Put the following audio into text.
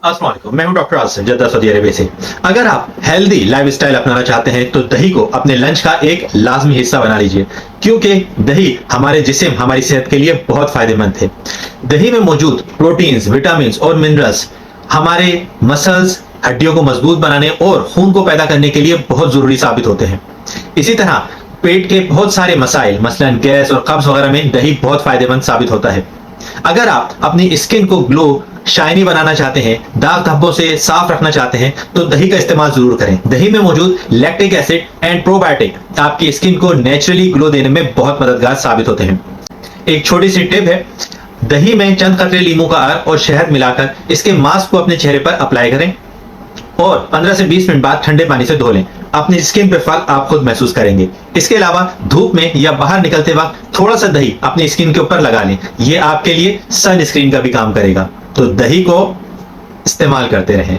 अस्सलाम वालेकुम, मैं हूं doctor Asif Jeddah Saudi Arabia से। अगर आप हेल्दी लाइफस्टाइल अपनाना चाहते हैं तो दही को अपने लंच का एक लाजमी हिस्सा बना लीजिए, क्योंकि दही हमारे जिस्म हमारी सेहत के लिए बहुत फायदेमंद है। दही में मौजूद प्रोटीन्स, विटामिन और मिनरल्स हमारे मसल्स, हड्डियों को मजबूत बनाने और खून को पैदा करने के लिए बहुत जरूरी साबित होते हैं। इसी तरह पेट के बहुत सारे मसाइल, मसलन गैस और कब्ज वगैरह में दही बहुत फायदेमंद साबित होता है। अगर आप अपनी स्किन को ग्लो, शाइनी बनाना चाहते हैं, दाग धब्बों से साफ रखना चाहते हैं, तो दही का इस्तेमाल जरूर करें। दही में मौजूद लैक्टिक एसिड एंड प्रोबायोटिक आपकी स्किन को नेचुरली ग्लो देने में बहुत मददगार साबित होते हैं। एक छोटी सी टिप है, दही में चंद कतरे लीमू का अर्क और शहद मिलाकर इसके मास्क को अपने चेहरे पर अप्लाई करें और 15 से 20 मिनट बाद ठंडे पानी से धो लें। अपनी स्किन पे फर्क आप खुद महसूस करेंगे। इसके अलावा धूप में या बाहर निकलते वक्त थोड़ा सा दही अपनी स्किन के ऊपर लगा लें, ये आपके लिए सन स्क्रीन का भी काम करेगा। तो दही को इस्तेमाल करते रहें।